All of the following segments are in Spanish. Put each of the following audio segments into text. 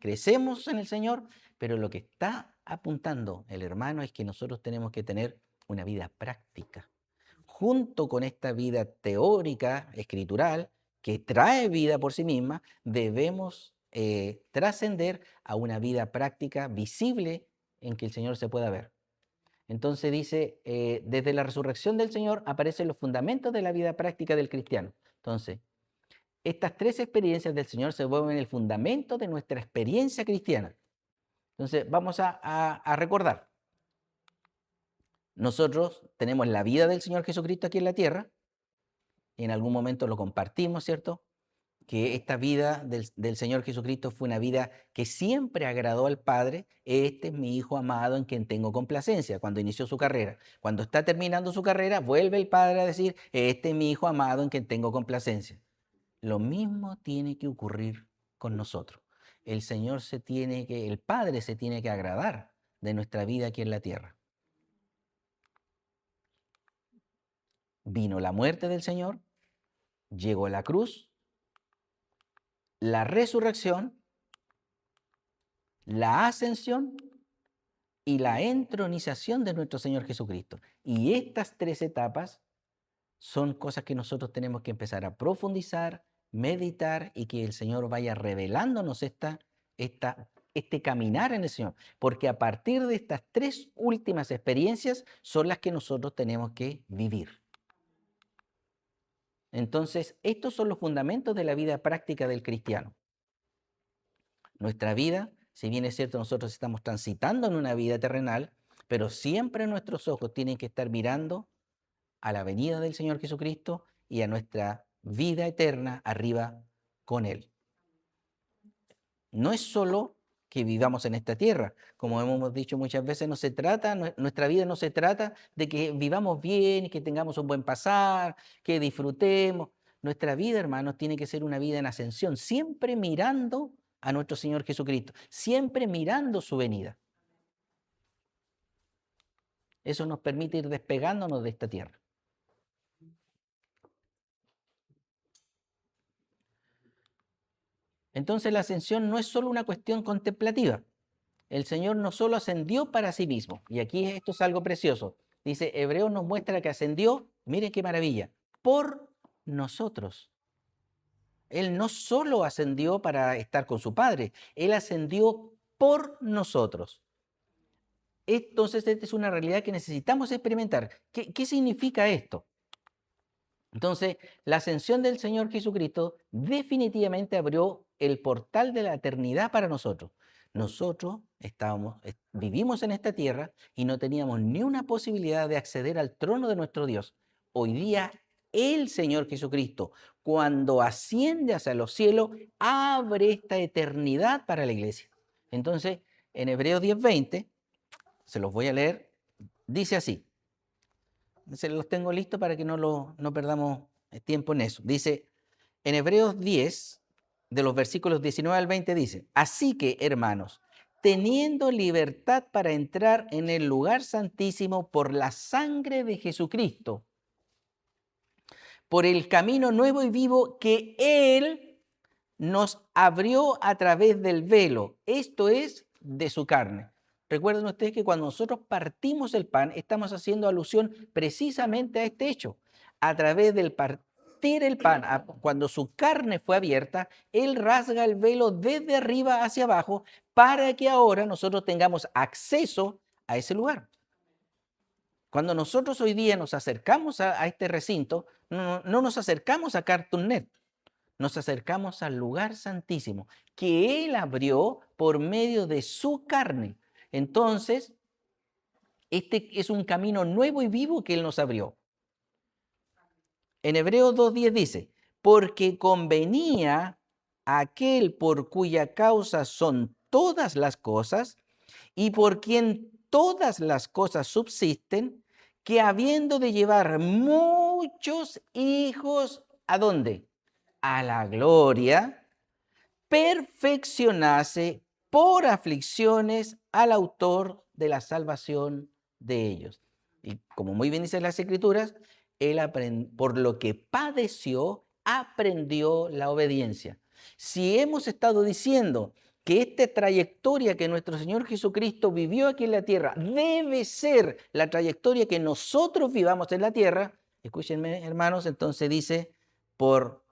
crecemos en el Señor, pero lo que está apuntando el hermano es que nosotros tenemos que tener una vida práctica. Junto con esta vida teórica, escritural, que trae vida por sí misma, debemos trascender a una vida práctica visible en que el Señor se pueda ver. Entonces dice, desde la resurrección del Señor aparecen los fundamentos de la vida práctica del cristiano. Entonces, estas tres experiencias del Señor se vuelven el fundamento de nuestra experiencia cristiana. Entonces, vamos a recordar. Nosotros tenemos la vida del Señor Jesucristo aquí en la tierra, y en algún momento lo compartimos, ¿cierto? Que esta vida del Señor Jesucristo fue una vida que siempre agradó al Padre. Este es mi Hijo amado en quien tengo complacencia, cuando inició su carrera. Cuando está terminando su carrera, vuelve el Padre a decir, este es mi Hijo amado en quien tengo complacencia. Lo mismo tiene que ocurrir con nosotros. El Padre se tiene que agradar de nuestra vida aquí en la tierra. Vino la muerte del Señor, llegó la cruz, la resurrección, la ascensión y la entronización de nuestro Señor Jesucristo. Y estas tres etapas son cosas que nosotros tenemos que empezar a profundizar, meditar y que el Señor vaya revelándonos este caminar en el Señor. Porque a partir de estas tres últimas experiencias son las que nosotros tenemos que vivir. Entonces, estos son los fundamentos de la vida práctica del cristiano. Nuestra vida, si bien es cierto, nosotros estamos transitando en una vida terrenal, pero siempre nuestros ojos tienen que estar mirando a la venida del Señor Jesucristo y a nuestra vida eterna arriba con Él. No es solo que vivamos en esta tierra, como hemos dicho muchas veces, nuestra vida no se trata de que vivamos bien y que tengamos un buen pasar, que disfrutemos. Nuestra vida, hermanos, tiene que ser una vida en ascensión, siempre mirando a nuestro Señor Jesucristo, siempre mirando su venida. Eso nos permite ir despegándonos de esta tierra. Entonces la ascensión no es solo una cuestión contemplativa. El Señor no solo ascendió para sí mismo, y aquí esto es algo precioso. Dice, Hebreos nos muestra que ascendió, miren qué maravilla, por nosotros. Él no solo ascendió para estar con su Padre, Él ascendió por nosotros. Entonces, esta es una realidad que necesitamos experimentar. ¿Qué significa esto? Entonces, la ascensión del Señor Jesucristo definitivamente abrió el portal de la eternidad para nosotros. Nosotros vivimos en esta tierra y no teníamos ni una posibilidad de acceder al trono de nuestro Dios. Hoy día, el Señor Jesucristo, cuando asciende hacia los cielos, abre esta eternidad para la iglesia. Entonces, en Hebreos 10:20, se los voy a leer, dice así. Se los tengo listos para que no perdamos tiempo en eso. Dice, en Hebreos 10, de los versículos 19 al 20, dice, así que, hermanos, teniendo libertad para entrar en el lugar santísimo por la sangre de Jesucristo, por el camino nuevo y vivo que Él nos abrió a través del velo, esto es, de su carne. Recuerden ustedes que cuando nosotros partimos el pan, estamos haciendo alusión precisamente a este hecho. A través del partir el pan, cuando su carne fue abierta, Él rasga el velo desde arriba hacia abajo para que ahora nosotros tengamos acceso a ese lugar. Cuando nosotros hoy día nos acercamos a este recinto, no nos acercamos a Cartoon Net, nos acercamos al lugar santísimo que Él abrió por medio de su carne. Entonces, este es un camino nuevo y vivo que Él nos abrió. En Hebreos 2:10 dice, porque convenía a aquel por cuya causa son todas las cosas y por quien todas las cosas subsisten, que habiendo de llevar muchos hijos, ¿a dónde? A la gloria, perfeccionase por aflicciones al autor de la salvación de ellos. Y como muy bien dicen las Escrituras, por lo que padeció, aprendió la obediencia. Si hemos estado diciendo que esta trayectoria que nuestro Señor Jesucristo vivió aquí en la tierra debe ser la trayectoria que nosotros vivamos en la tierra, escúchenme hermanos, entonces dice, por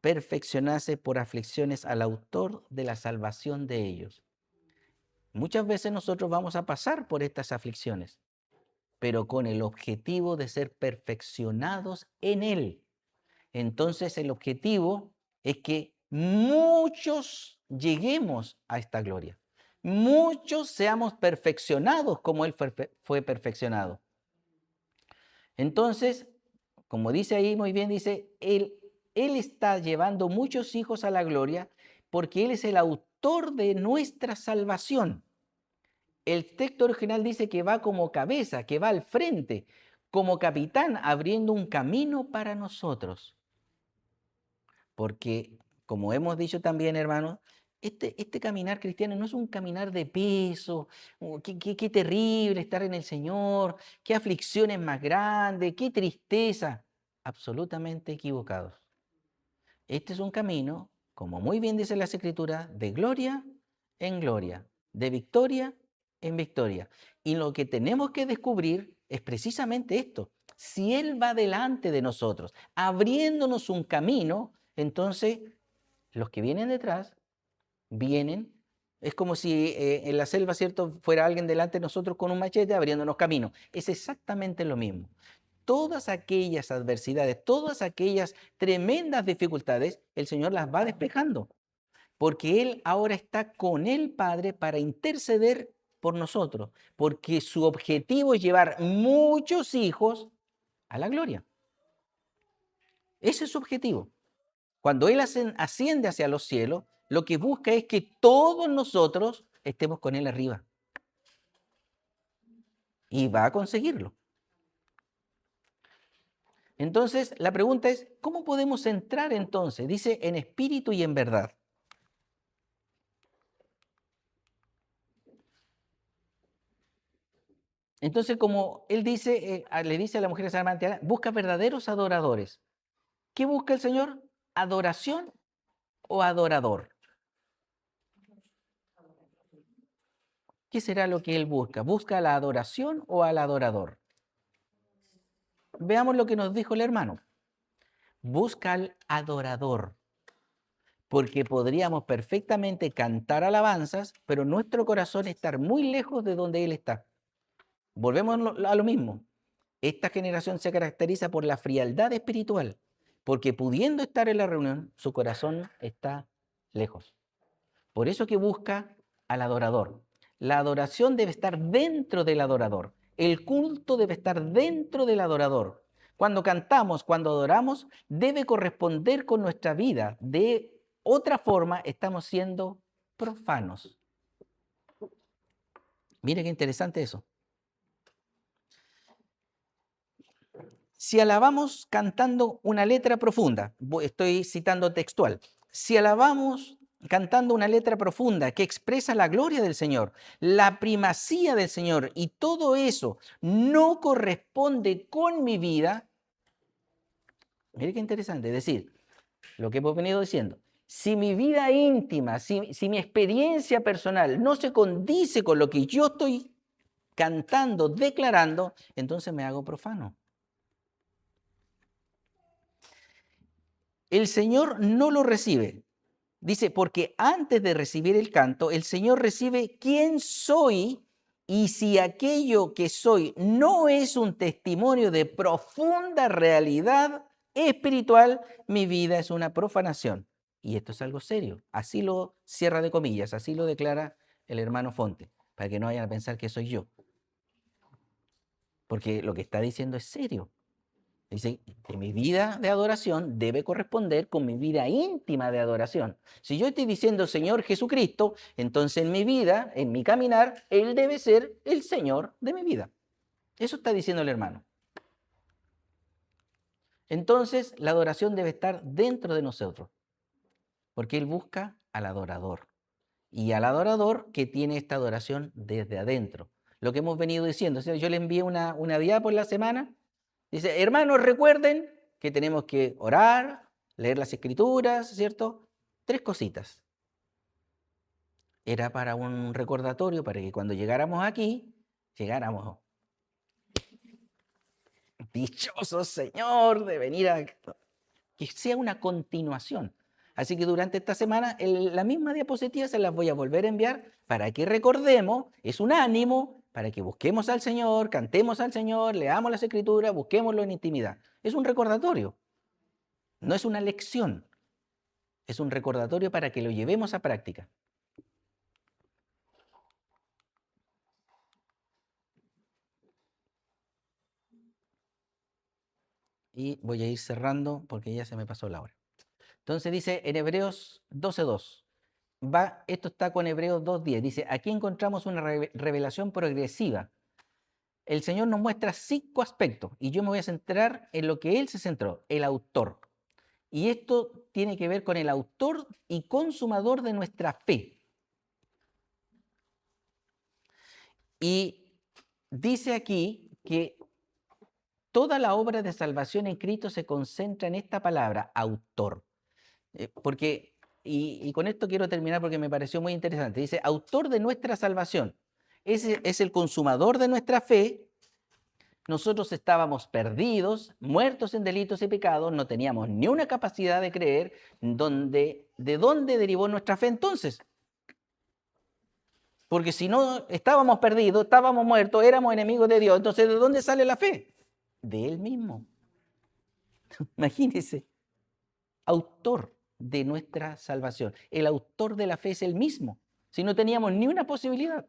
perfeccionarse por aflicciones al autor de la salvación de ellos. Muchas veces nosotros vamos a pasar por estas aflicciones, pero con el objetivo de ser perfeccionados en Él. Entonces el objetivo es que muchos lleguemos a esta gloria. Muchos seamos perfeccionados como Él fue perfeccionado. Entonces, como dice ahí muy bien, dice, Él está llevando muchos hijos a la gloria porque Él es el autor de nuestra salvación. El texto original dice que va como cabeza, que va al frente, como capitán, abriendo un camino para nosotros. Porque, como hemos dicho también, hermanos, este caminar cristiano no es un caminar de peso. Qué terrible estar en el Señor, qué aflicciones más grandes, qué tristeza. Absolutamente equivocados. Este es un camino, como muy bien dice las Escrituras, de gloria en gloria, de victoria en victoria. Y lo que tenemos que descubrir es precisamente esto. Si Él va delante de nosotros, abriéndonos un camino, entonces los que vienen detrás vienen. Es como si en la selva, ¿cierto?, fuera alguien delante de nosotros con un machete abriéndonos camino. Es exactamente lo mismo. Todas aquellas adversidades, todas aquellas tremendas dificultades, el Señor las va despejando, porque Él ahora está con el Padre para interceder por nosotros, porque su objetivo es llevar muchos hijos a la gloria. Ese es su objetivo. Cuando Él asciende hacia los cielos, lo que busca es que todos nosotros estemos con Él arriba. Y va a conseguirlo. Entonces, la pregunta es, ¿cómo podemos entrar entonces? Dice, en espíritu y en verdad. Entonces, como él dice, le dice a la mujer samaritana, busca verdaderos adoradores. ¿Qué busca el Señor? ¿Adoración o adorador? ¿Qué será lo que él busca? ¿Busca la adoración o al adorador? Veamos lo que nos dijo el hermano. Busca al adorador, porque podríamos perfectamente cantar alabanzas, pero nuestro corazón estar muy lejos de donde Él está. Volvemos a lo mismo. Esta generación se caracteriza por la frialdad espiritual, porque pudiendo estar en la reunión, su corazón está lejos. Por eso que busca al adorador. La adoración debe estar dentro del adorador. El culto debe estar dentro del adorador. Cuando cantamos, cuando adoramos, debe corresponder con nuestra vida. De otra forma, estamos siendo profanos. Mire qué interesante eso. Si alabamos cantando una letra profunda, estoy citando textual, si alabamos cantando una letra profunda que expresa la gloria del Señor, la primacía del Señor, y todo eso no corresponde con mi vida, mire qué interesante, es decir, lo que hemos venido diciendo, si mi vida íntima, si mi experiencia personal no se condice con lo que yo estoy cantando, declarando, entonces me hago profano. El Señor no lo recibe. Dice, porque antes de recibir el canto, el Señor recibe quién soy, y si aquello que soy no es un testimonio de profunda realidad espiritual, mi vida es una profanación. Y esto es algo serio. Así lo cierra de comillas, así lo declara el hermano Fonte, para que no vayan a pensar que soy yo. Porque lo que está diciendo es serio. Dice que mi vida de adoración debe corresponder con mi vida íntima de adoración. Si yo estoy diciendo Señor Jesucristo, entonces en mi vida, en mi caminar, Él debe ser el Señor de mi vida. Eso está diciendo el hermano. Entonces la adoración debe estar dentro de nosotros, porque Él busca al adorador. Y al adorador que tiene esta adoración desde adentro. Lo que hemos venido diciendo. O sea, yo le envié una diapo en la semana. Dice, hermanos, recuerden que tenemos que orar, leer las escrituras, ¿cierto? 3 cositas. Era para un recordatorio, para que cuando llegáramos aquí, llegáramos dichosos, Señor, de venir a... Que sea una continuación. Así que durante esta semana la misma diapositiva se las voy a volver a enviar para que recordemos, es un ánimo para que busquemos al Señor, cantemos al Señor, leamos las Escrituras, busquémoslo en intimidad. Es un recordatorio, no es una lección, es un recordatorio para que lo llevemos a práctica. Y voy a ir cerrando porque ya se me pasó la hora. Entonces dice en Hebreos 12:2. Esto está con Hebreos 2:10. Dice, aquí encontramos una revelación progresiva. El Señor nos muestra 5 aspectos y yo me voy a centrar en lo que Él se centró, el autor. Y esto tiene que ver con el autor y consumador de nuestra fe. Y dice aquí que toda la obra de salvación en Cristo se concentra en esta palabra, autor. Y con esto quiero terminar porque me pareció muy interesante. Dice, autor de nuestra salvación. Ese es el consumador de nuestra fe. Nosotros estábamos perdidos, muertos en delitos y pecados, no teníamos ni una capacidad de creer. ¿De dónde derivó nuestra fe entonces? Porque si no estábamos perdidos, estábamos muertos, éramos enemigos de Dios, entonces ¿de dónde sale la fe? De Él mismo. Imagínense, autor de nuestra salvación. El autor de la fe es el mismo. Si no teníamos ni una posibilidad.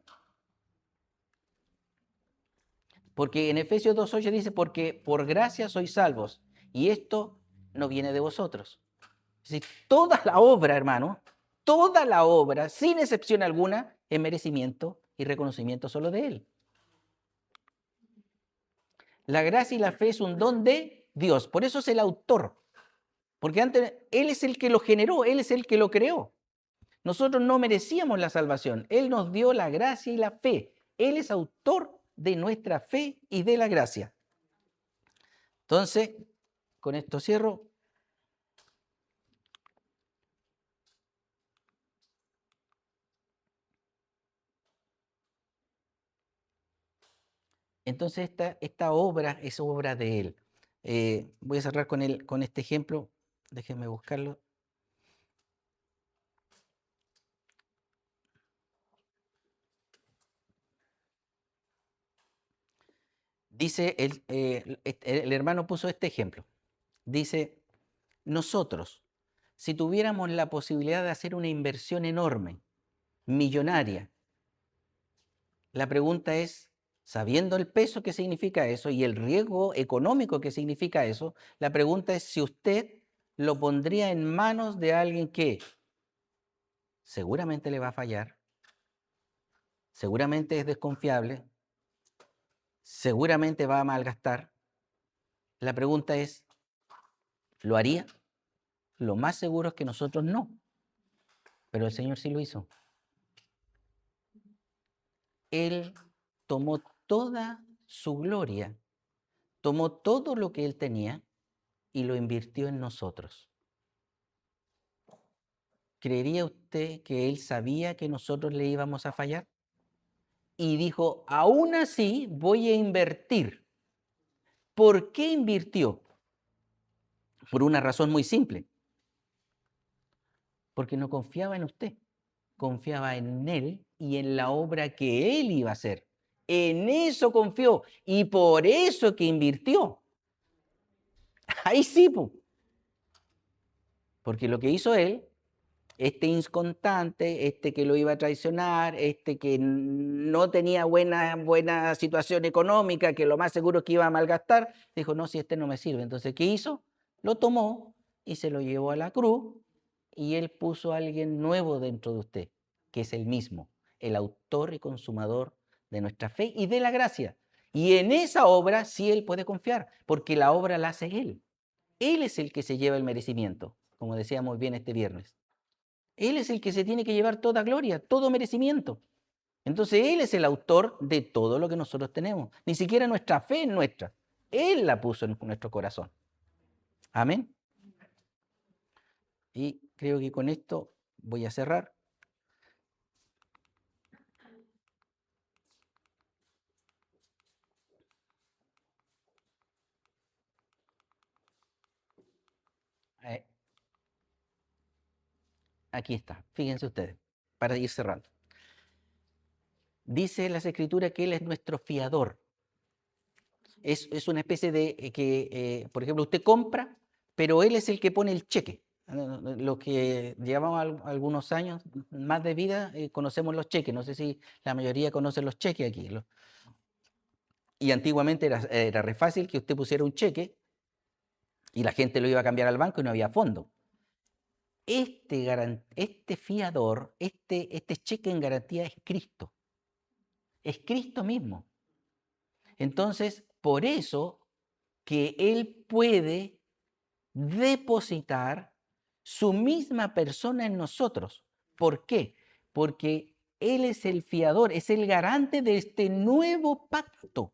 Porque en Efesios 2:8 dice, porque por gracia sois salvos, y esto no viene de vosotros. Es decir, toda la obra, hermano, toda la obra, sin excepción alguna, es merecimiento y reconocimiento solo de Él. La gracia y la fe es un don de Dios, por eso es el autor. Porque antes Él es el que lo generó, Él es el que lo creó. Nosotros no merecíamos la salvación, Él nos dio la gracia y la fe. Él es autor de nuestra fe y de la gracia. Entonces, con esto cierro. Entonces, esta obra es obra de Él. Voy a cerrar con este ejemplo. Déjenme buscarlo. Dice, el hermano puso este ejemplo. Dice, nosotros, si tuviéramos la posibilidad de hacer una inversión enorme, millonaria, la pregunta es, sabiendo el peso que significa eso y el riesgo económico que significa eso, la pregunta es si usted lo pondría en manos de alguien que seguramente le va a fallar, seguramente es desconfiable, seguramente va a malgastar. La pregunta es, ¿lo haría? Lo más seguro es que nosotros no, pero el Señor sí lo hizo. Él tomó toda su gloria, tomó todo lo que Él tenía y lo invirtió en nosotros. ¿Creería usted que Él sabía que nosotros le íbamos a fallar? Y dijo, aún así voy a invertir. ¿Por qué invirtió? Por una razón muy simple. Porque no confiaba en usted, confiaba en Él y en la obra que Él iba a hacer. En eso confió y por eso que invirtió. Ahí sí, porque lo que hizo Él, este inconstante, este que lo iba a traicionar, este que no tenía buena situación económica, que lo más seguro es que iba a malgastar, dijo, no, si este no me sirve. Entonces, ¿qué hizo? Lo tomó y se lo llevó a la cruz y Él puso a alguien nuevo dentro de usted, que es el mismo, el autor y consumador de nuestra fe y de la gracia. Y en esa obra sí Él puede confiar, porque la obra la hace Él. Él es el que se lleva el merecimiento, como decíamos bien este viernes. Él es el que se tiene que llevar toda gloria, todo merecimiento. Entonces Él es el autor de todo lo que nosotros tenemos. Ni siquiera nuestra fe es nuestra. Él la puso en nuestro corazón. Amén. Y creo que con esto voy a cerrar. Aquí está, fíjense ustedes, para ir cerrando. Dice las Escrituras que Él es nuestro fiador. Es una especie de que, por ejemplo, usted compra, pero Él es el que pone el cheque. Los que llevamos algunos años más de vida conocemos los cheques. No sé si la mayoría conocen los cheques aquí. Y antiguamente era re fácil que usted pusiera un cheque y la gente lo iba a cambiar al banco y no había fondo. Este fiador, este cheque en garantía es Cristo. Es Cristo mismo. Entonces, por eso que Él puede depositar su misma persona en nosotros. ¿Por qué? Porque Él es el fiador, es el garante de este nuevo pacto.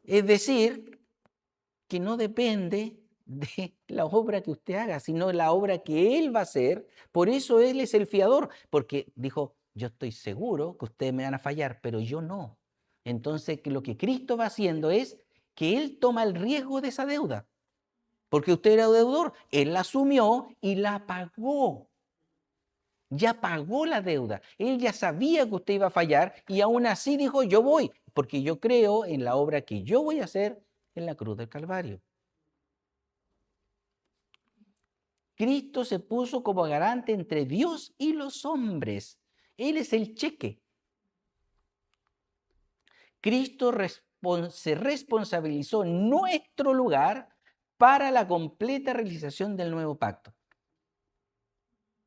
Es decir, que no depende de la obra que usted haga, sino la obra que Él va a hacer. Por eso Él es el fiador, porque dijo, yo estoy seguro que ustedes me van a fallar, pero yo no. Entonces, lo que Cristo va haciendo es que Él toma el riesgo de esa deuda, porque usted era deudor, Él la asumió y la pagó. Ya pagó la deuda, Él ya sabía que usted iba a fallar y aún así dijo, yo voy, porque yo creo en la obra que yo voy a hacer en la cruz del Calvario. Cristo se puso como garante entre Dios y los hombres. Él es el cheque. Cristo se responsabilizó en nuestro lugar para la completa realización del nuevo pacto.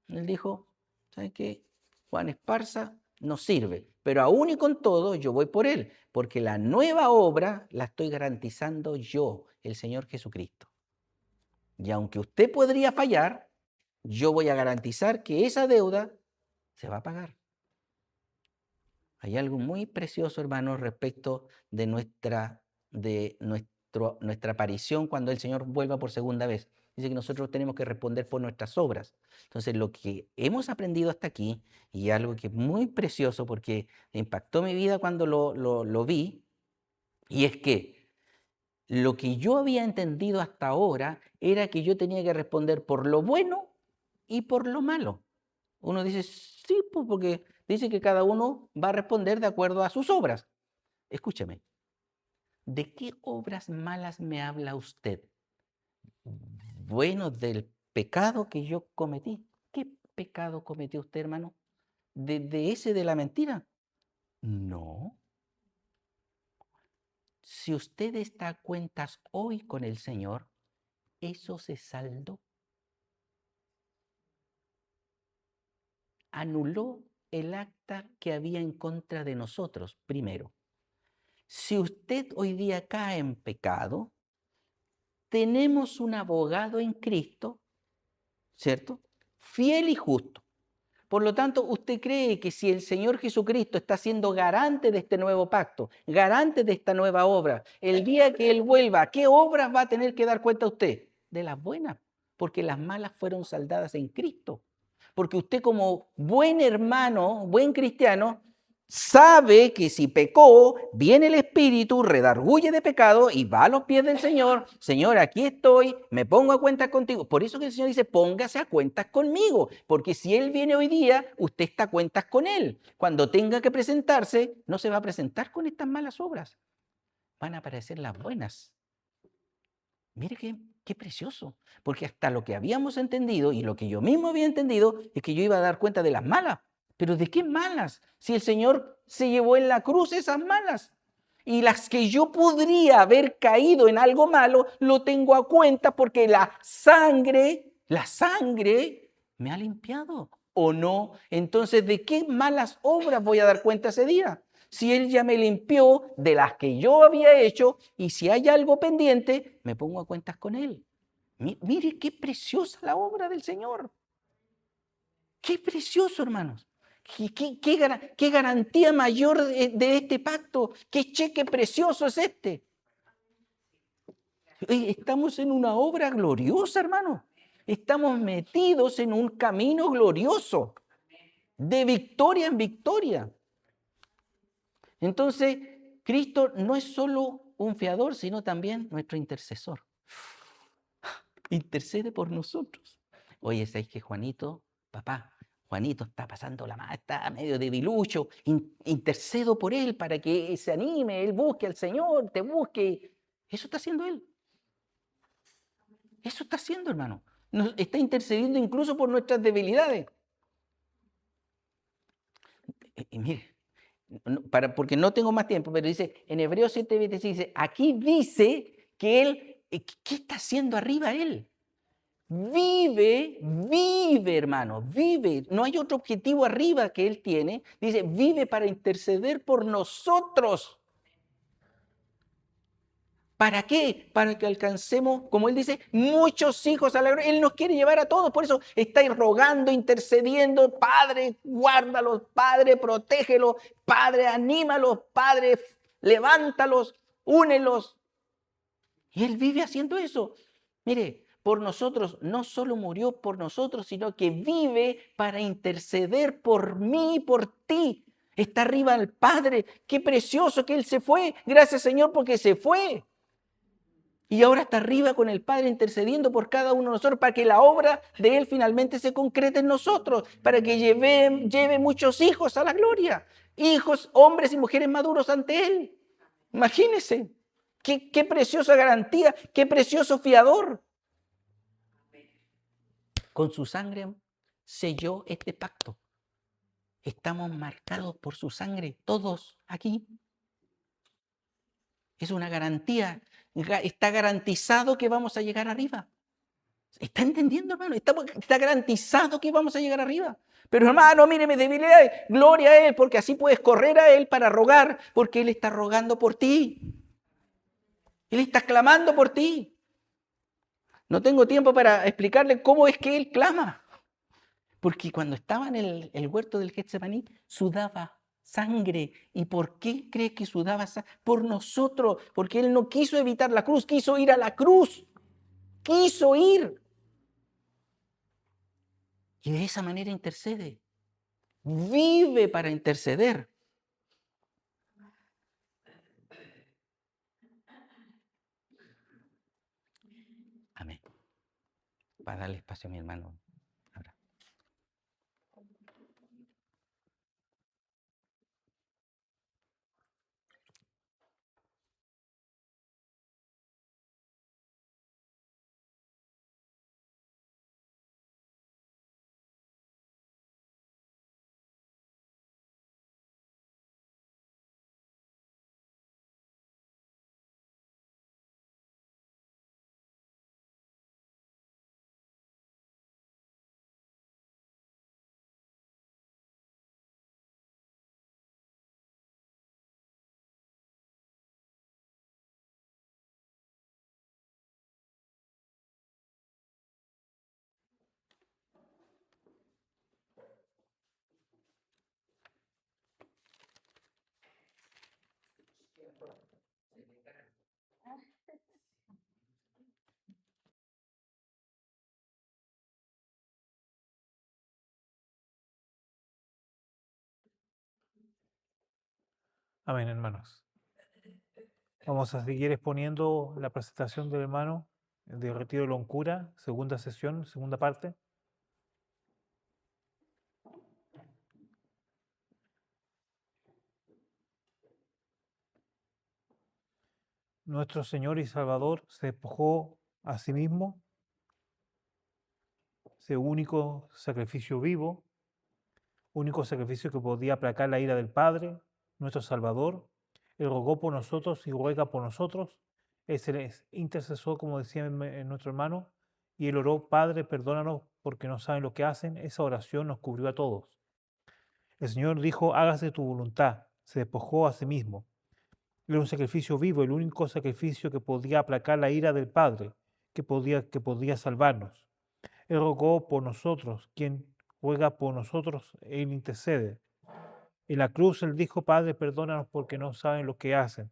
Él dijo, ¿saben qué? Juan Esparza no sirve, pero aún y con todo yo voy por él, porque la nueva obra la estoy garantizando yo, el Señor Jesucristo. Y aunque usted podría fallar, yo voy a garantizar que esa deuda se va a pagar. Hay algo muy precioso, hermanos, respecto de nuestra aparición cuando el Señor vuelva por segunda vez. Dice que nosotros tenemos que responder por nuestras obras. Entonces, lo que hemos aprendido hasta aquí, y algo que es muy precioso porque impactó mi vida cuando lo vi, y es que lo que yo había entendido hasta ahora era que yo tenía que responder por lo bueno y por lo malo. Uno dice, sí, pues porque dice que cada uno va a responder de acuerdo a sus obras. Escúcheme, ¿de qué obras malas me habla usted? Bueno, del pecado que yo cometí. ¿Qué pecado cometió usted, hermano? ¿De ese de la mentira? No. Si usted está a cuentas hoy con el Señor, eso se saldó. Anuló el acta que había en contra de nosotros, primero. Si usted hoy día cae en pecado, tenemos un abogado en Cristo, ¿cierto? Fiel y justo. Por lo tanto, ¿usted cree que si el Señor Jesucristo está siendo garante de este nuevo pacto, garante de esta nueva obra, el día que Él vuelva, ¿qué obras va a tener que dar cuenta usted? De las buenas, porque las malas fueron saldadas en Cristo. Porque usted como buen hermano, buen cristiano, sabe que si pecó, viene el Espíritu, redarguye de pecado y va a los pies del Señor. Señor, aquí estoy, me pongo a cuentas contigo. Por eso que el Señor dice, póngase a cuentas conmigo, porque si Él viene hoy día, usted está a cuentas con Él. Cuando tenga que presentarse, no se va a presentar con estas malas obras. Van a aparecer las buenas. Mire qué precioso, porque hasta lo que habíamos entendido y lo que yo mismo había entendido es que yo iba a dar cuenta de las malas. ¿Pero de qué malas? Si el Señor se llevó en la cruz esas malas. Y las que yo podría haber caído en algo malo, lo tengo a cuenta porque la sangre me ha limpiado. ¿O no? Entonces, ¿de qué malas obras voy a dar cuenta ese día? Si Él ya me limpió de las que yo había hecho y si hay algo pendiente, me pongo a cuentas con Él. Mire qué preciosa la obra del Señor. Qué precioso, hermanos. ¿Qué garantía mayor de este pacto? ¿Qué cheque precioso es este? Estamos en una obra gloriosa, hermano. Estamos metidos en un camino glorioso, de victoria en victoria. Entonces, Cristo no es solo un fiador, sino también nuestro intercesor. Intercede por nosotros. Oye, ¿sabes que Juanito papá, Juanito está pasando la mano, está medio debilucho, intercedo por él para que se anime, él busque al Señor, te busque. Eso está haciendo él. Eso está haciendo, hermano. Nos está intercediendo incluso por nuestras debilidades. Y mire, porque no tengo más tiempo, pero dice, en Hebreos 7:26 dice, aquí dice que él, ¿qué está haciendo arriba él? Vive, hermano, vive. No hay otro objetivo arriba que él tiene. Dice, vive para interceder por nosotros. ¿Para qué? Para que alcancemos, como él dice, muchos hijos a la gloria. Él nos quiere llevar a todos, por eso está rogando, intercediendo. Padre, guárdalos, Padre, protégelos, Padre, anímalos, Padre, levántalos, únelos. Y él vive haciendo eso. Mire, por nosotros, no solo murió por nosotros, sino que vive para interceder por mí y por ti. Está arriba el Padre. Qué precioso que Él se fue. Gracias, Señor, porque se fue. Y ahora está arriba con el Padre intercediendo por cada uno de nosotros para que la obra de Él finalmente se concrete en nosotros, para que lleve muchos hijos a la gloria. Hijos, hombres y mujeres maduros ante Él. Imagínense. Qué preciosa garantía, qué precioso fiador. Con su sangre selló este pacto. Estamos marcados por su sangre, todos aquí. Es una garantía. Está garantizado que vamos a llegar arriba. ¿Está entendiendo, hermano? Está garantizado que vamos a llegar arriba. Pero hermano, mire mis debilidades. Gloria a Él, porque así puedes correr a Él para rogar, porque Él está rogando por ti. Él está clamando por ti. No tengo tiempo para explicarle cómo es que Él clama. Porque cuando estaba en el huerto del Getsemaní, sudaba sangre. ¿Y por qué cree que sudaba sangre? Por nosotros, porque Él no quiso evitar la cruz, quiso ir a la cruz. Quiso ir. Y de esa manera intercede. Vive para interceder. Amén. Para darle espacio a mi hermano. Ahora. Amén, hermanos. Vamos a seguir exponiendo la presentación del hermano de Retiro de Loncura, segunda sesión, segunda parte. Nuestro Señor y Salvador se despojó a sí mismo, ese único sacrificio vivo, único sacrificio que podía aplacar la ira del Padre, nuestro Salvador. Él rogó por nosotros y ruega por nosotros. Es el intercesor, como decía nuestro hermano, y él oró, Padre, perdónanos porque no saben lo que hacen. Esa oración nos cubrió a todos. El Señor dijo, hágase tu voluntad. Se despojó a sí mismo. Era un sacrificio vivo, el único sacrificio que podía aplacar la ira del Padre, que podía salvarnos. Él rogó por nosotros, quien ruega por nosotros, Él intercede. En la cruz Él dijo, Padre, perdónanos porque no saben lo que hacen.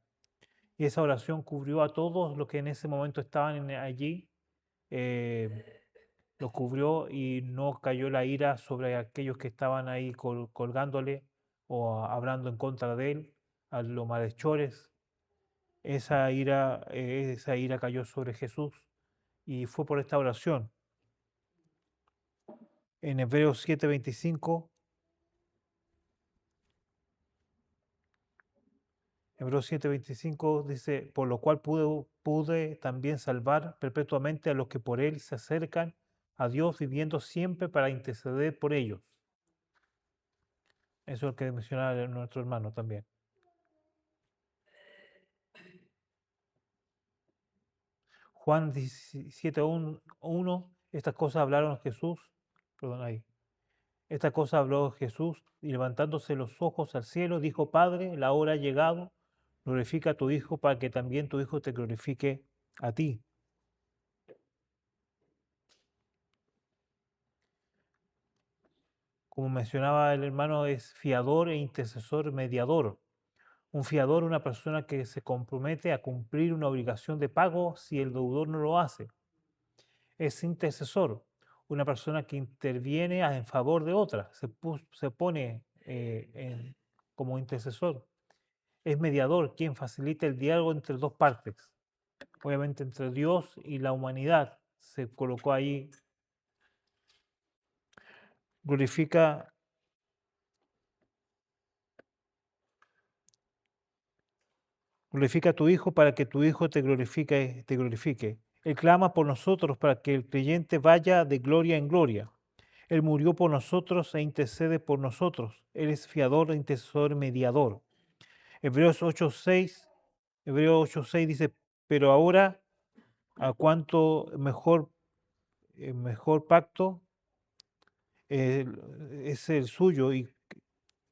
Y esa oración cubrió a todos los que en ese momento estaban allí, lo cubrió y no cayó la ira sobre aquellos que estaban ahí colgándole o hablando en contra de Él, a los malhechores. Esa ira cayó sobre Jesús y fue por esta oración. en Hebreos 7:25. Hebreos 7:25 dice, por lo cual pude también salvar perpetuamente a los que por él se acercan a Dios, viviendo siempre para interceder por ellos. Eso es lo que mencionaba nuestro hermano también. Juan 17:1, estas cosas hablaron Jesús, perdón, ahí. Estas cosas habló Jesús y levantándose los ojos al cielo, dijo, Padre, la hora ha llegado, glorifica a tu Hijo para que también tu Hijo te glorifique a ti. Como mencionaba el hermano, es fiador e intercesor mediador. Un fiador, una persona que se compromete a cumplir una obligación de pago si el deudor no lo hace. Es intercesor, una persona que interviene en favor de otra, se pone como intercesor. Es mediador, quien facilita el diálogo entre dos partes, obviamente entre Dios y la humanidad. Se colocó ahí, glorifica a tu Hijo para que tu Hijo te glorifique, te glorifique. Él clama por nosotros para que el creyente vaya de gloria en gloria. Él murió por nosotros e intercede por nosotros. Él es fiador, intercesor, mediador. Hebreos 8:6, Hebreos 8:6 dice, pero ahora, a cuánto mejor pacto es el suyo y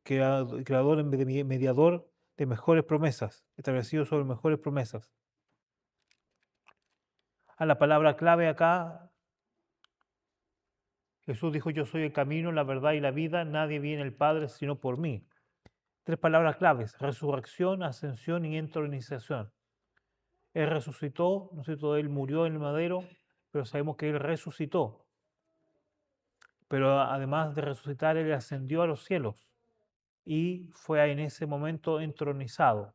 creador, mediador de mejores promesas, establecido sobre mejores promesas. A la palabra clave acá, Jesús dijo, yo soy el camino, la verdad y la vida, nadie viene al Padre sino por mí. Tres palabras claves, resurrección, ascensión y entronización. Él resucitó, ¿no es cierto? Él murió en el madero, pero sabemos que Él resucitó. Pero además de resucitar, Él ascendió a los cielos y fue en ese momento entronizado.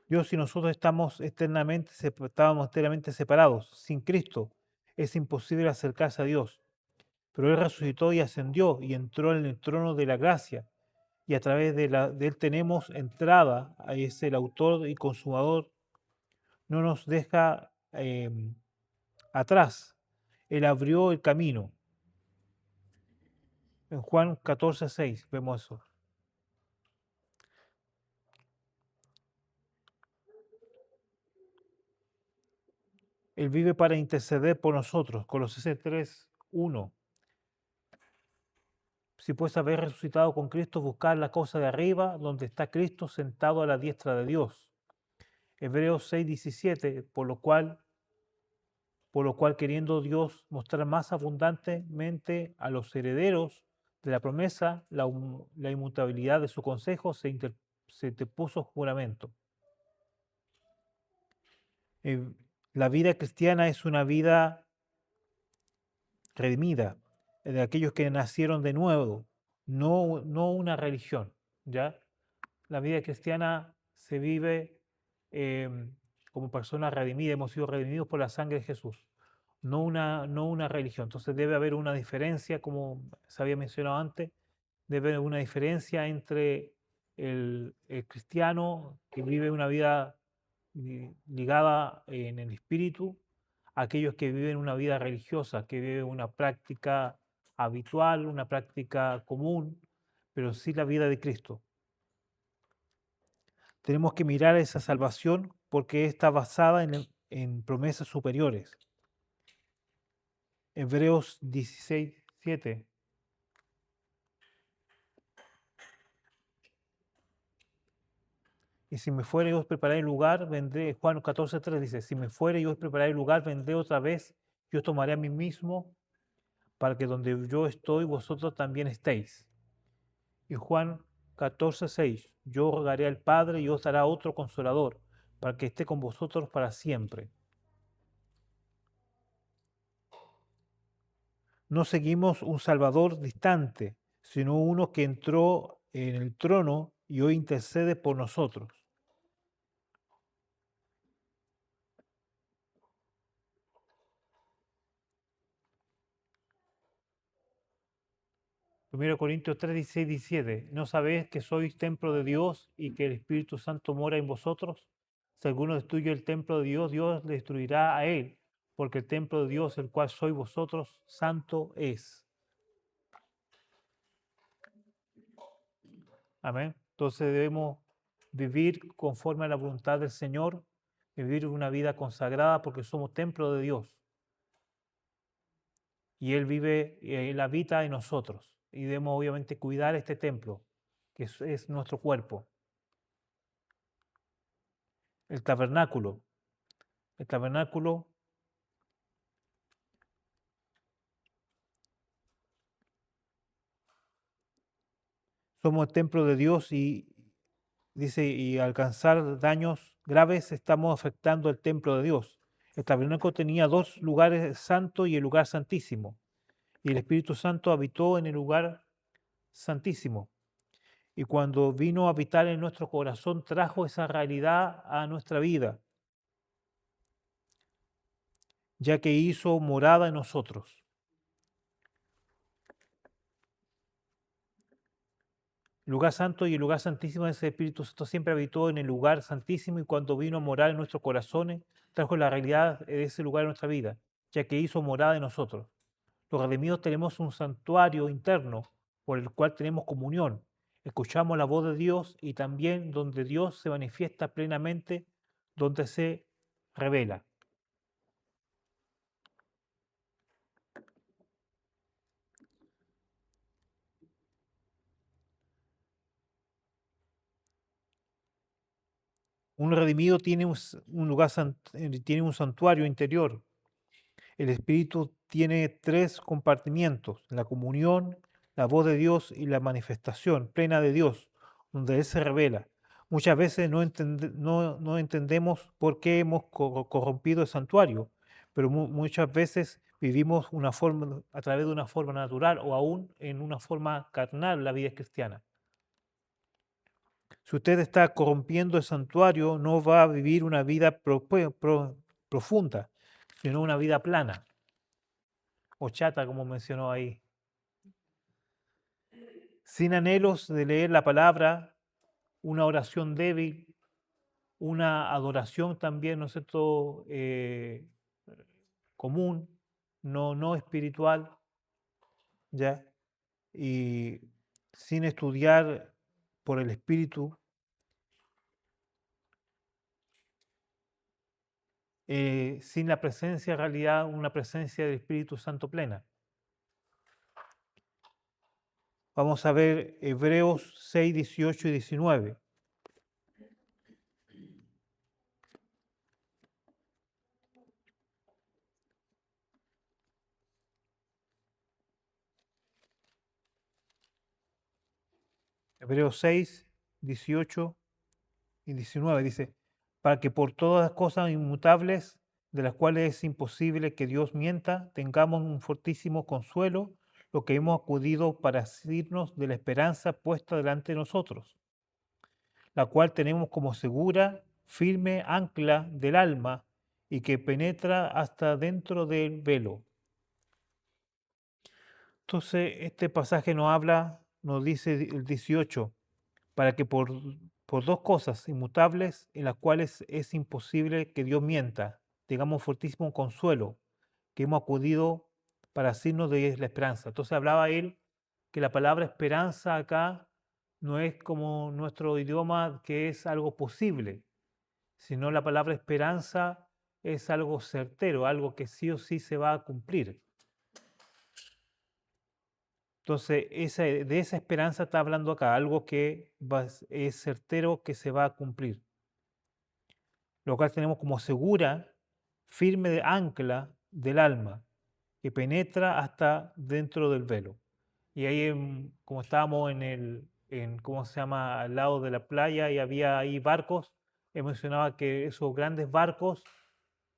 Dios y nosotros estábamos eternamente separados. Sin Cristo es imposible acercarse a Dios. Pero Él resucitó y ascendió y entró en el trono de la gracia. Y a través de Él tenemos entrada. Ahí es el autor y consumador. No nos deja atrás. Él abrió el camino. En Juan 14:6 vemos eso. Él vive para interceder por nosotros. Colosenses 3:1. Si puedes haber resucitado con Cristo, buscar la cosa de arriba, donde está Cristo sentado a la diestra de Dios. Hebreos 6:17, por lo cual queriendo Dios mostrar más abundantemente a los herederos de la promesa la inmutabilidad de su consejo, se te puso juramento. La vida cristiana es una vida redimida, de aquellos que nacieron de nuevo, no una religión, ¿ya? La vida cristiana se vive como personas redimidas, hemos sido redimidos por la sangre de Jesús, no una religión. Entonces debe haber una diferencia, como se había mencionado antes, debe haber una diferencia entre el cristiano que vive una vida ligada en el espíritu, aquellos que viven una vida religiosa, que viven una práctica habitual, una práctica común, pero sí la vida de Cristo. Tenemos que mirar esa salvación porque está basada en promesas superiores. Hebreos 16:7. Y si me fuere y os prepararé el lugar, vendré. Juan 14:3 dice, si me fuere y os prepararé el lugar, vendré otra vez, yo os tomaré a mí mismo, para que donde yo estoy, vosotros también estéis. Y Juan 14:6, yo rogaré al Padre y os dará otro consolador, para que esté con vosotros para siempre. No seguimos un Salvador distante, sino uno que entró en el trono y hoy intercede por nosotros. 1 Corintios 3, 16, 17. ¿No sabéis que sois templo de Dios y que el Espíritu Santo mora en vosotros? Si alguno destruye el templo de Dios, Dios le destruirá a él, porque el templo de Dios, el cual sois vosotros, santo es. Amén. Entonces debemos vivir conforme a la voluntad del Señor, vivir una vida consagrada porque somos templo de Dios. Y Él vive, Él habita en nosotros. Y debemos obviamente cuidar este templo, que es nuestro cuerpo. El tabernáculo. El tabernáculo somos el templo de Dios y dice, y alcanzar daños graves estamos afectando el templo de Dios. El tabernáculo tenía dos lugares, santo y el lugar santísimo. Y el Espíritu Santo habitó en el lugar santísimo. Y cuando vino a habitar en nuestro corazón, trajo esa realidad a nuestra vida, ya que hizo morada en nosotros. El lugar santo y el lugar santísimo de ese Espíritu Santo siempre habitó en el lugar santísimo y cuando vino a morar en nuestros corazones, trajo la realidad de ese lugar en nuestra vida, ya que hizo morada en nosotros. Los redimidos tenemos un santuario interno por el cual tenemos comunión. Escuchamos la voz de Dios y también donde Dios se manifiesta plenamente, donde se revela. Un redimido tiene un lugar, tiene un santuario interior. El Espíritu tiene tres compartimientos: la comunión, la voz de Dios y la manifestación plena de Dios, donde Él se revela. Muchas veces no entendemos por qué hemos corrompido el santuario, pero muchas veces vivimos a través de una forma natural o aún en una forma carnal la vida cristiana. Si usted está corrompiendo el santuario, no va a vivir una vida profunda, sino una vida plana o chata, como mencionó ahí. Sin anhelos de leer la palabra, una oración débil, una adoración también, ¿no es cierto?, común, no espiritual, ¿ya? Y sin estudiar por el Espíritu, sin la presencia, en realidad, una presencia del Espíritu Santo plena. Vamos a ver Hebreos 6, 18 y 19. Hebreos 6, 18 y 19 dice, para que por todas las cosas inmutables, de las cuales es imposible que Dios mienta, tengamos un fortísimo consuelo, lo que hemos acudido para asirnos de la esperanza puesta delante de nosotros, la cual tenemos como segura, firme ancla del alma y que penetra hasta dentro del velo. Entonces, este pasaje nos dice el 18, para que por dos cosas inmutables en las cuales es imposible que Dios mienta, tengamos fortísimo consuelo, que hemos acudido para asirnos de la esperanza. Entonces hablaba él que la palabra esperanza acá no es como nuestro idioma, que es algo posible, sino la palabra esperanza es algo certero, algo que sí o sí se va a cumplir. Entonces, de esa esperanza está hablando acá, algo que es certero que se va a cumplir. Lo cual tenemos como segura, firme de ancla del alma, que penetra hasta dentro del velo. Y ahí, como estábamos ¿cómo se llama?, al lado de la playa y había ahí barcos, él mencionaba que esos grandes barcos,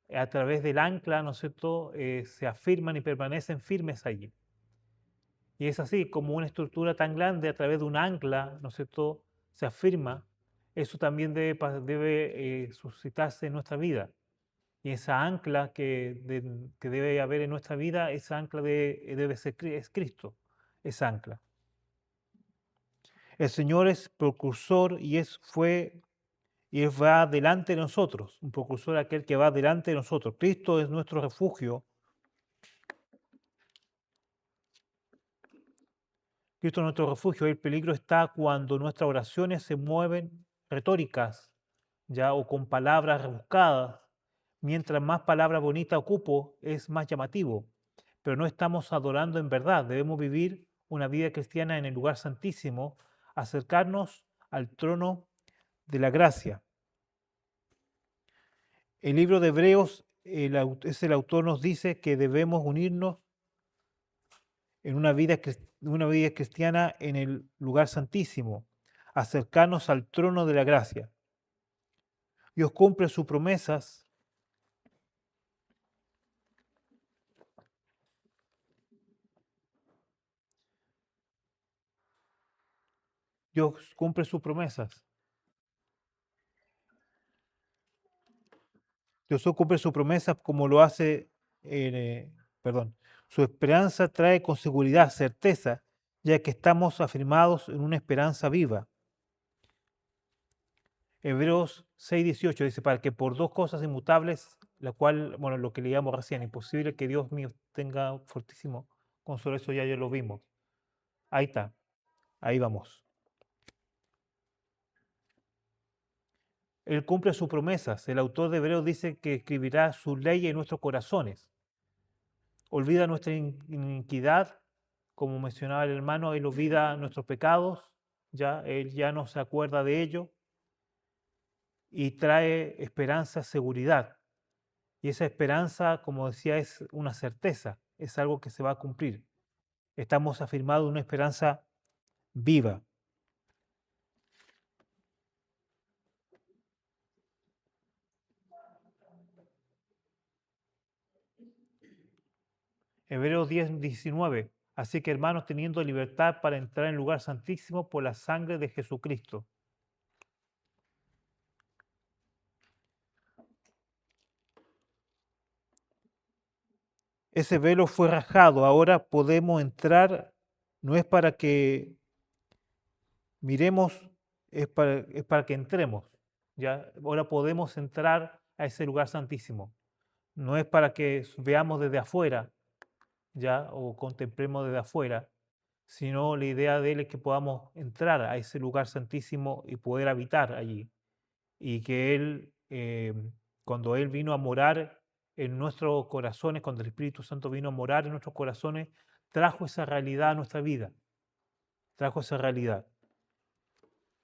a través del ancla, ¿no es cierto?, se afirman y permanecen firmes allí. Y es así, como una estructura tan grande a través de un ancla, ¿no es cierto?, se afirma, eso también debe suscitarse en nuestra vida. Y esa ancla que debe haber en nuestra vida, esa ancla debe ser es Cristo, esa ancla. El Señor es precursor fue y Él va delante de nosotros. Un precursor es aquel que va delante de nosotros. Cristo es nuestro refugio. Cristo es nuestro refugio. El peligro está cuando nuestras oraciones se mueven retóricas, ya, o con palabras rebuscadas. Mientras más palabras bonitas ocupo, es más llamativo. Pero no estamos adorando en verdad. Debemos vivir una vida cristiana en el lugar santísimo, acercarnos al trono de la gracia. El libro de Hebreos, el autor nos dice que debemos unirnos en una vida cristiana en el lugar santísimo, acercarnos al trono de la gracia. Dios cumple sus promesas. Dios cumple sus promesas. Dios cumple sus promesas como lo hace, perdón, su esperanza trae con seguridad, certeza, ya que estamos afirmados en una esperanza viva. Hebreos 6:18 dice, para que por dos cosas inmutables, la cual, bueno, lo que leíamos recién, imposible que Dios mío tenga fortísimo consuelo, eso ya lo vimos. Ahí está, ahí vamos. Él cumple sus promesas. El autor de Hebreos dice que escribirá su ley en nuestros corazones. Olvida nuestra iniquidad, como mencionaba el hermano, Él olvida nuestros pecados, ya, Él ya no se acuerda de ello y trae esperanza, seguridad. Y esa esperanza, como decía, es una certeza, es algo que se va a cumplir. Estamos afirmados en una esperanza viva. Hebreos 10:19. Así que hermanos, teniendo libertad para entrar en el lugar santísimo por la sangre de Jesucristo. Ese velo fue rasgado, ahora podemos entrar, no es para que miremos, es para que entremos. ¿Ya? Ahora podemos entrar a ese lugar santísimo. No es para que veamos desde afuera, ¿ya? O contemplemos desde afuera, sino la idea de Él es que podamos entrar a ese lugar santísimo y poder habitar allí. Y que Él, cuando Él vino a morar en nuestros corazones, cuando el Espíritu Santo vino a morar en nuestros corazones, trajo esa realidad a nuestra vida, trajo esa realidad.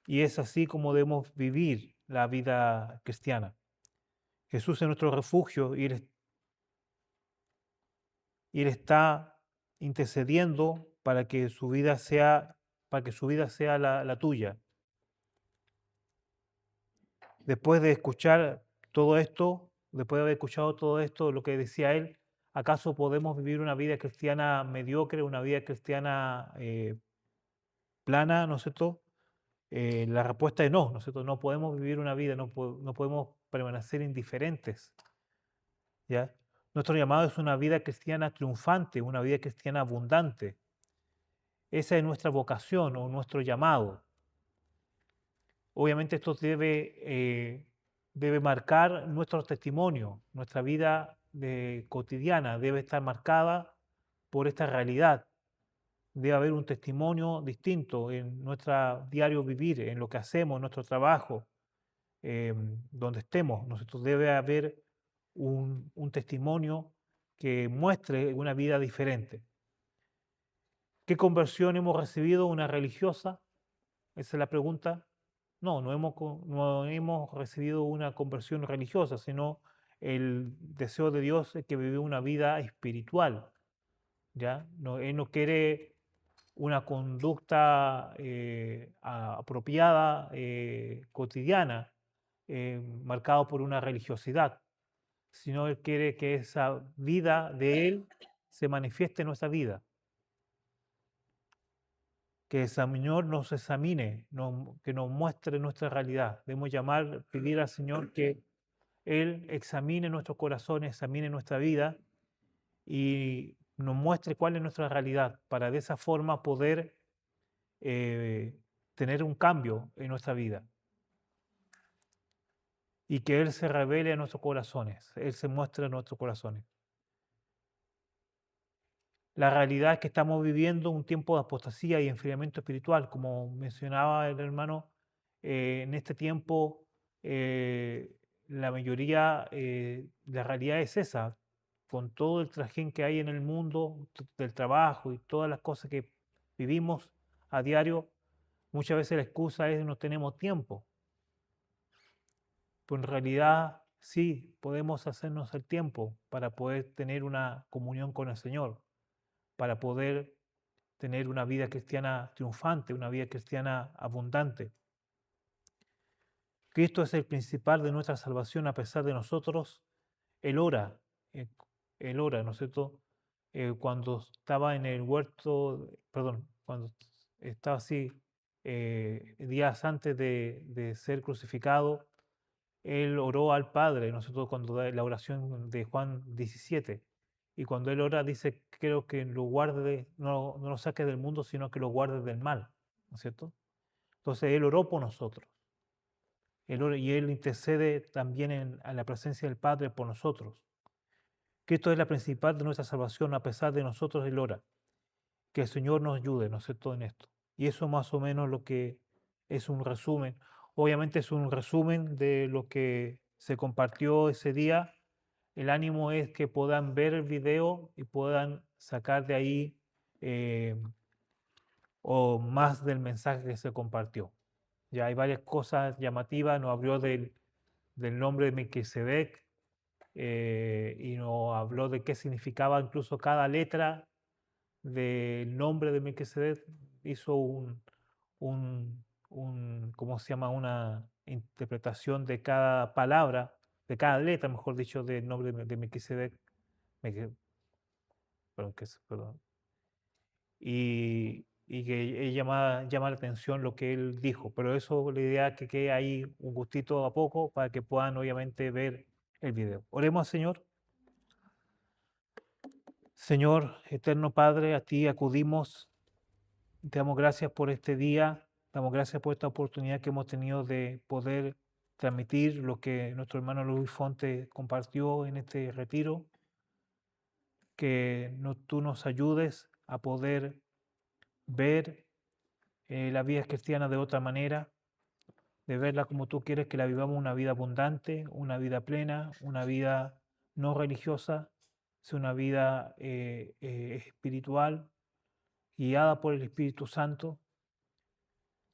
Y es así como debemos vivir la vida cristiana. Jesús es nuestro refugio y Él está intercediendo para que su vida sea, la tuya. Después de escuchar todo esto, después de haber escuchado todo esto, lo que decía él, ¿acaso podemos vivir una vida cristiana mediocre, una vida cristiana plana, ¿no es cierto? La respuesta es no, ¿no es cierto? No podemos vivir una vida, no podemos permanecer indiferentes, ¿ya? Nuestro llamado es una vida cristiana triunfante, una vida cristiana abundante. Esa es nuestra vocación o nuestro llamado. Obviamente esto debe marcar nuestro testimonio, nuestra vida cotidiana debe estar marcada por esta realidad. Debe haber un testimonio distinto en nuestro diario vivir, en lo que hacemos, en nuestro trabajo, donde estemos. Nosotros debe haber un testimonio que muestre una vida diferente. ¿Qué conversión hemos recibido? ¿Una religiosa? Esa es la pregunta. No, no hemos recibido una conversión religiosa, sino el deseo de Dios es que vive una vida espiritual. ¿Ya? No, Él no quiere una conducta apropiada, cotidiana, marcada por una religiosidad, sino Él quiere que esa vida de Él se manifieste en nuestra vida. Que el Señor nos examine, que nos muestre nuestra realidad. Debemos pedir al Señor que Él examine nuestros corazones, examine nuestra vida y nos muestre cuál es nuestra realidad, para de esa forma poder tener un cambio en nuestra vida y que Él se revele a nuestros corazones, Él se muestre a nuestros corazones. La realidad es que estamos viviendo un tiempo de apostasía y enfriamiento espiritual, como mencionaba el hermano. En este tiempo, la mayoría, la realidad es esa, con todo el trajín que hay en el mundo del trabajo y todas las cosas que vivimos a diario, muchas veces la excusa es no tenemos tiempo. Pero en realidad sí podemos hacernos el tiempo para poder tener una comunión con el Señor, para poder tener una vida cristiana triunfante, una vida cristiana abundante. Cristo es el principal de nuestra salvación a pesar de nosotros. Él ora, eh, Él ora, ¿no es cierto? Cuando estaba en el huerto, perdón, cuando estaba así, días antes de ser crucificado, Él oró al Padre, ¿no es cierto? Cuando da la oración de Juan 17. Y cuando Él ora, dice, creo que lo guarde, no lo saque del mundo, sino que lo guarde del mal, ¿no es cierto? Entonces Él oró por nosotros. Y Él intercede también a la presencia del Padre por nosotros. Cristo es la principal de nuestra salvación, a pesar de nosotros Él ora. Que el Señor nos ayude, ¿no es cierto?, en esto. Y eso más o menos lo que es un resumen. Obviamente es un resumen de lo que se compartió ese día. El ánimo es que puedan ver el video y puedan sacar de ahí o más del mensaje que se compartió. Ya hay varias cosas llamativas, nos habló del nombre de Melquisedec y nos habló de qué significaba incluso cada letra del nombre de Melquisedec. Hizo ¿cómo se llama? Una interpretación de cada palabra, de cada letra, mejor dicho, del nombre de Melquisedec. Perdón, y que llama la atención lo que él dijo. Pero eso, la idea es que quede ahí un gustito a poco para que puedan obviamente ver el video. Oremos al Señor. Señor, eterno Padre, a ti acudimos. Te damos gracias por este día. Damos gracias por esta oportunidad que hemos tenido de poder transmitir lo que nuestro hermano Luis Fonte compartió en este retiro. Que tú nos ayudes a poder ver la vida cristiana de otra manera, de verla como tú quieres que la vivamos, una vida abundante, una vida plena, una vida no religiosa, es una vida espiritual, guiada por el Espíritu Santo.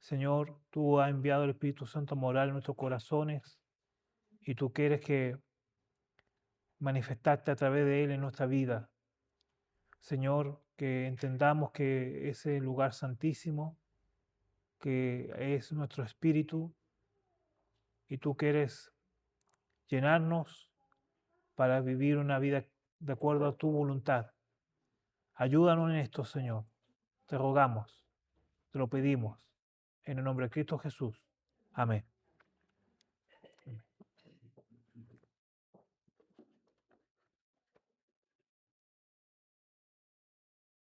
Señor, tú has enviado el Espíritu Santo a morar en nuestros corazones y tú quieres que manifestarte a través de Él en nuestra vida. Señor, que entendamos que ese lugar santísimo, que es nuestro espíritu, y tú quieres llenarnos para vivir una vida de acuerdo a tu voluntad. Ayúdanos en esto, Señor. Te rogamos, te lo pedimos, en el nombre de Cristo Jesús. Amén.